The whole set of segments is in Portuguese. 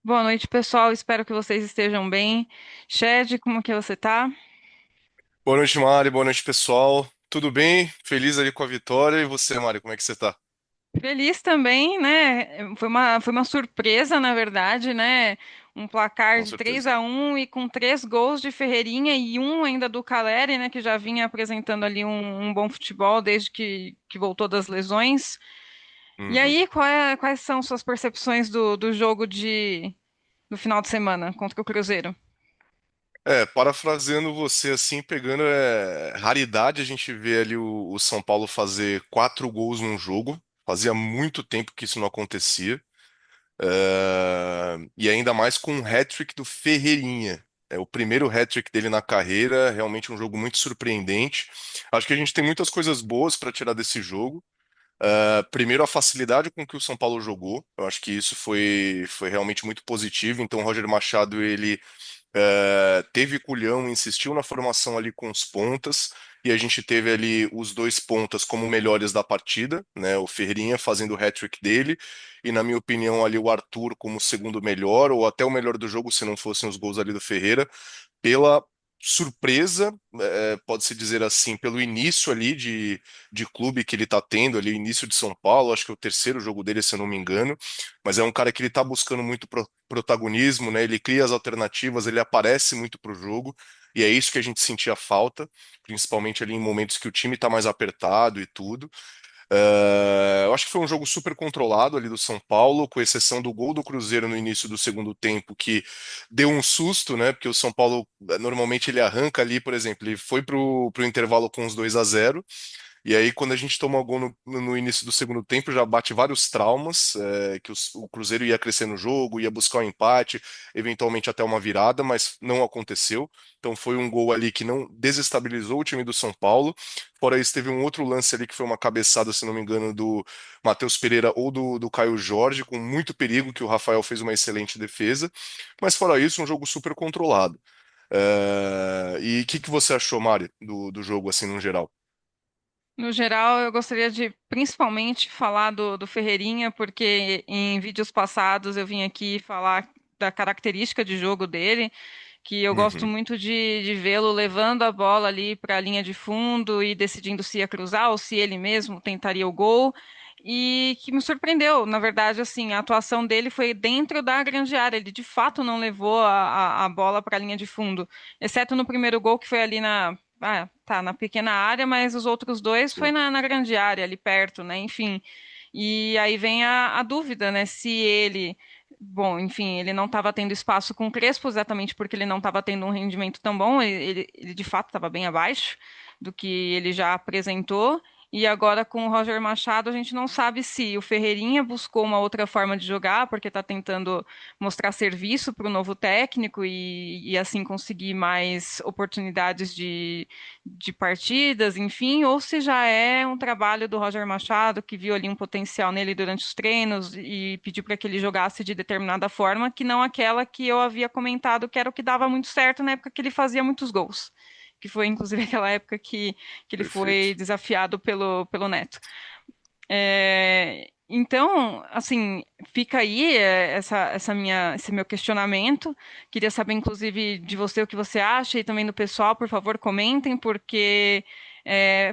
Boa noite, pessoal. Espero que vocês estejam bem. Shed, como que você tá? Boa noite, Mari. Boa noite, pessoal. Tudo bem? Feliz ali com a vitória. E você, Mari, como é que você tá? Feliz também, né? Foi uma surpresa, na verdade, né? Um placar Com de três certeza. a um e com três gols de Ferreirinha e um ainda do Caleri, né? Que já vinha apresentando ali um bom futebol desde que voltou das lesões. E Uhum. aí, quais são suas percepções do jogo do final de semana contra o Cruzeiro? Parafraseando você assim, pegando raridade a gente vê ali o São Paulo fazer 4 gols num jogo. Fazia muito tempo que isso não acontecia. E ainda mais com um hat-trick do Ferreirinha. É o primeiro hat-trick dele na carreira, realmente um jogo muito surpreendente. Acho que a gente tem muitas coisas boas para tirar desse jogo. Primeiro, a facilidade com que o São Paulo jogou. Eu acho que isso foi realmente muito positivo. Então, o Roger Machado, ele teve culhão, insistiu na formação ali com os pontas. E a gente teve ali os dois pontas como melhores da partida, né? O Ferreirinha fazendo o hat-trick dele. E, na minha opinião, ali o Arthur como segundo melhor, ou até o melhor do jogo, se não fossem os gols ali do Ferreira pela surpresa, pode-se dizer assim, pelo início ali de clube que ele está tendo ali, início de São Paulo, acho que é o terceiro jogo dele, se eu não me engano, mas é um cara que ele está buscando muito protagonismo, né? Ele cria as alternativas, ele aparece muito pro jogo, e é isso que a gente sentia falta, principalmente ali em momentos que o time está mais apertado e tudo. Eu acho que foi um jogo super controlado ali do São Paulo, com exceção do gol do Cruzeiro no início do segundo tempo, que deu um susto, né? Porque o São Paulo normalmente ele arranca ali, por exemplo, ele foi pro intervalo com os 2-0. E aí, quando a gente toma o gol no início do segundo tempo, já bate vários traumas, que o Cruzeiro ia crescer no jogo, ia buscar um empate, eventualmente até uma virada, mas não aconteceu. Então foi um gol ali que não desestabilizou o time do São Paulo. Fora isso, teve um outro lance ali que foi uma cabeçada, se não me engano, do Matheus Pereira ou do Caio Jorge, com muito perigo, que o Rafael fez uma excelente defesa. Mas fora isso, um jogo super controlado. E o que você achou, Mari, do jogo, assim, no geral? No geral, eu gostaria de principalmente falar do Ferreirinha, porque em vídeos passados eu vim aqui falar da característica de jogo dele, que eu gosto Uhum. muito de vê-lo levando a bola ali para a linha de fundo e decidindo se ia cruzar ou se ele mesmo tentaria o gol. E que me surpreendeu, na verdade, assim, a atuação dele foi dentro da grande área. Ele de fato não levou a bola para a linha de fundo, exceto no primeiro gol que foi ali na pequena área, mas os outros dois foi Sim. na grande área, ali perto, né? Enfim. E aí vem a dúvida, né? Se ele. Bom, enfim, ele não estava tendo espaço com o Crespo, exatamente porque ele não estava tendo um rendimento tão bom, ele de fato estava bem abaixo do que ele já apresentou. E agora com o Roger Machado, a gente não sabe se o Ferreirinha buscou uma outra forma de jogar, porque está tentando mostrar serviço para o novo técnico e assim conseguir mais oportunidades de partidas, enfim, ou se já é um trabalho do Roger Machado, que viu ali um potencial nele durante os treinos e pediu para que ele jogasse de determinada forma, que não aquela que eu havia comentado, que era o que dava muito certo na época que ele fazia muitos gols. Que foi, inclusive, aquela época que ele foi Perfeito. desafiado pelo Neto. Então, assim, fica aí esse meu questionamento. Queria saber, inclusive, de você o que você acha e também do pessoal, por favor, comentem, porque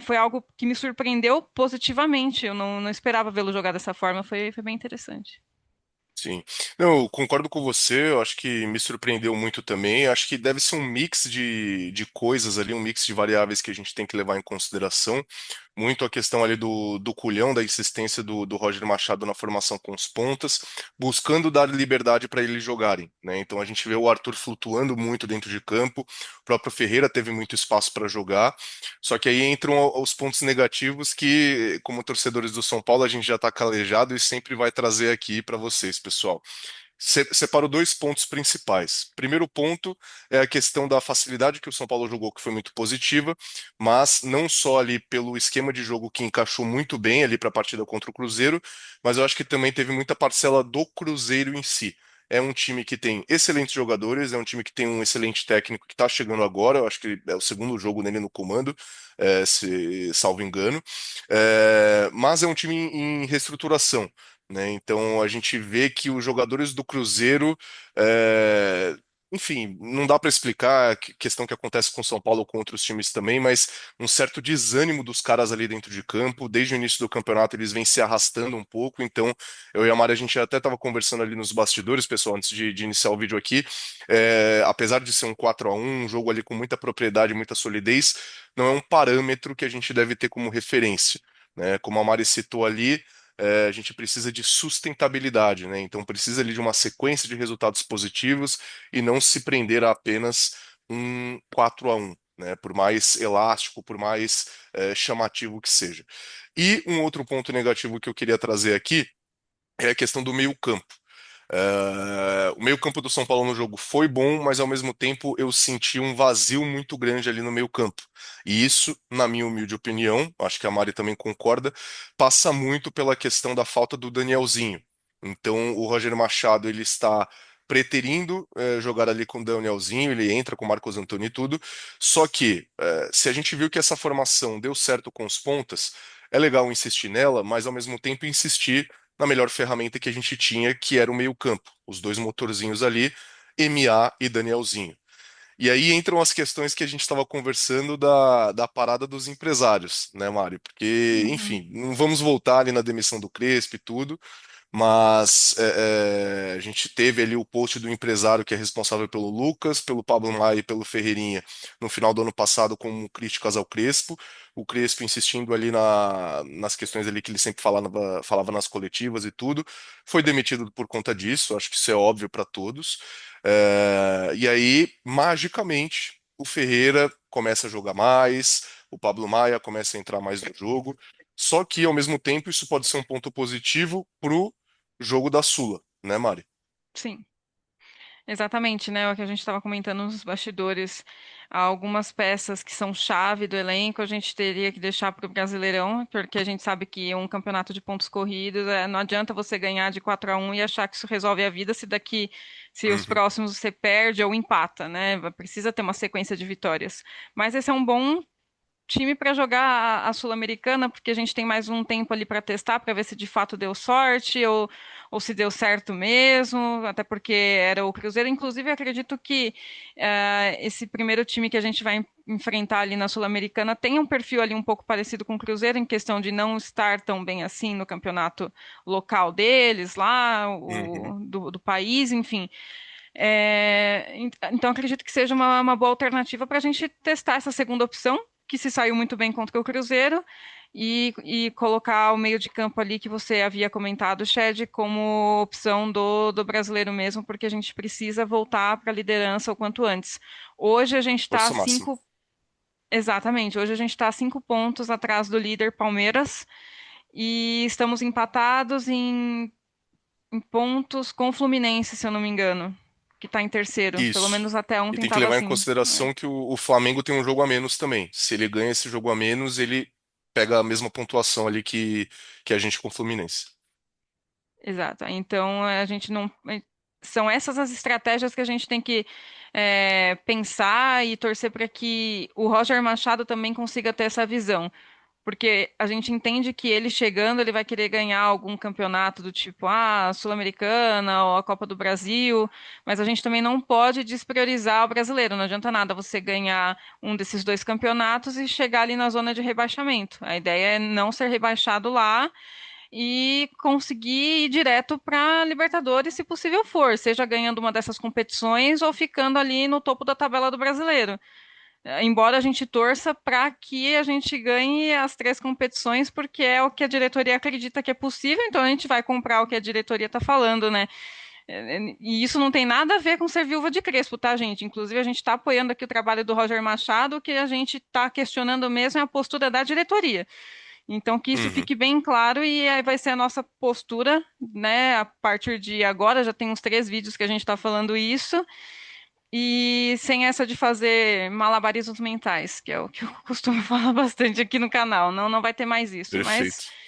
foi algo que me surpreendeu positivamente. Eu não esperava vê-lo jogar dessa forma, foi bem interessante. Sim. Não, eu concordo com você, eu acho que me surpreendeu muito também. Eu acho que deve ser um mix de coisas ali, um mix de variáveis que a gente tem que levar em consideração. Muito a questão ali do culhão, da insistência do Roger Machado na formação com os pontas, buscando dar liberdade para eles jogarem, né? Então a gente vê o Arthur flutuando muito dentro de campo, o próprio Ferreira teve muito espaço para jogar. Só que aí entram os pontos negativos que, como torcedores do São Paulo, a gente já está calejado e sempre vai trazer aqui para vocês, pessoal. Separo dois pontos principais. Primeiro ponto é a questão da facilidade que o São Paulo jogou, que foi muito positiva, mas não só ali pelo esquema de jogo que encaixou muito bem ali para a partida contra o Cruzeiro, mas eu acho que também teve muita parcela do Cruzeiro em si. É um time que tem excelentes jogadores, é um time que tem um excelente técnico que está chegando agora. Eu acho que é o segundo jogo nele no comando, se salvo engano. Mas é um time em reestruturação. né? Então a gente vê que os jogadores do Cruzeiro, é, enfim, não dá para explicar a questão que acontece com São Paulo ou com outros times também, mas um certo desânimo dos caras ali dentro de campo. Desde o início do campeonato eles vêm se arrastando um pouco. Então eu e a Mari, a gente até estava conversando ali nos bastidores, pessoal, antes de iniciar o vídeo aqui. Apesar de ser um 4-1, um jogo ali com muita propriedade, muita solidez, não é um parâmetro que a gente deve ter como referência, né? Como a Mari citou ali, a gente precisa de sustentabilidade, né? Então precisa ali de uma sequência de resultados positivos e não se prender a apenas um 4-1, né? Por mais elástico, por mais chamativo que seja. E um outro ponto negativo que eu queria trazer aqui é a questão do meio-campo. O meio-campo do São Paulo no jogo foi bom, mas ao mesmo tempo eu senti um vazio muito grande ali no meio-campo. E isso, na minha humilde opinião, acho que a Mari também concorda, passa muito pela questão da falta do Danielzinho. Então, o Roger Machado ele está preterindo jogar ali com o Danielzinho, ele entra com o Marcos Antônio e tudo. Só que, se a gente viu que essa formação deu certo com os pontas, é legal insistir nela, mas ao mesmo tempo insistir na melhor ferramenta que a gente tinha, que era o meio-campo, os dois motorzinhos ali, MA e Danielzinho. E aí entram as questões que a gente estava conversando da parada dos empresários, né, Mário? Porque, Uhum. enfim, não vamos voltar ali na demissão do Crespo e tudo, mas a gente teve ali o post do empresário que é responsável pelo Lucas, pelo Pablo Maia e pelo Ferreirinha no final do ano passado como críticas ao Crespo. O Crespo insistindo ali nas questões ali que ele sempre falava nas coletivas e tudo. Foi demitido por conta disso, acho que isso é óbvio para todos. E aí, magicamente, o Ferreira começa a jogar mais, o Pablo Maia começa a entrar mais no jogo. Só que, ao mesmo tempo, isso pode ser um ponto positivo pro jogo da Sula, né, Mari? Sim. Exatamente, né? O que a gente estava comentando nos bastidores, há algumas peças que são chave do elenco, a gente teria que deixar para o Brasileirão, porque a gente sabe que um campeonato de pontos corridos, não adianta você ganhar de 4-1 e achar que isso resolve a vida se os Uhum, próximos você perde ou empata, né? Precisa ter uma sequência de vitórias. Mas esse é um bom time para jogar a Sul-Americana, porque a gente tem mais um tempo ali para testar, para ver se de fato deu sorte ou se deu certo mesmo, até porque era o Cruzeiro. Inclusive, eu acredito que esse primeiro time que a gente vai enfrentar ali na Sul-Americana tem um perfil ali um pouco parecido com o Cruzeiro, em questão de não estar tão bem assim no campeonato local deles, lá, uhum. do país, enfim. Então, acredito que seja uma boa alternativa para a gente testar essa segunda opção, que se saiu muito bem contra o Cruzeiro, e colocar o meio de campo ali que você havia comentado, Shed, como opção do brasileiro mesmo, porque a gente precisa voltar para a liderança o quanto antes. Hoje a gente está a Força máxima. cinco. Exatamente, hoje a gente está a 5 pontos atrás do líder Palmeiras e estamos empatados em pontos com o Fluminense, se eu não me engano, que está em terceiro. Pelo Isso. menos até E ontem tem que estava levar em assim. consideração que o Flamengo tem um jogo a menos também. Se ele ganha esse jogo a menos, ele pega a mesma pontuação ali que a gente com o Fluminense. Exato. Então a gente não. São essas as estratégias que a gente tem que pensar e torcer para que o Roger Machado também consiga ter essa visão. Porque a gente entende que ele chegando, ele vai querer ganhar algum campeonato do tipo, a Sul-Americana ou a Copa do Brasil, mas a gente também não pode despriorizar o brasileiro. Não adianta nada você ganhar um desses dois campeonatos e chegar ali na zona de rebaixamento. A ideia é não ser rebaixado lá e conseguir ir direto para Libertadores, se possível for, seja ganhando uma dessas competições ou ficando ali no topo da tabela do brasileiro. Embora a gente torça para que a gente ganhe as 3 competições, porque é o que a diretoria acredita que é possível, então a gente vai comprar o que a diretoria está falando, né? E isso não tem nada a ver com ser viúva de Crespo, tá, gente? Inclusive, a gente está apoiando aqui o trabalho do Roger Machado, o que a gente está questionando mesmo é a postura da diretoria. Então, que isso Uhum. fique bem claro e aí vai ser a nossa postura, né? A partir de agora, já tem uns 3 vídeos que a gente está falando isso. E sem essa de fazer malabarismos mentais, que é o que eu costumo falar bastante aqui no canal. Não, não vai ter mais isso. Mas Perfeito.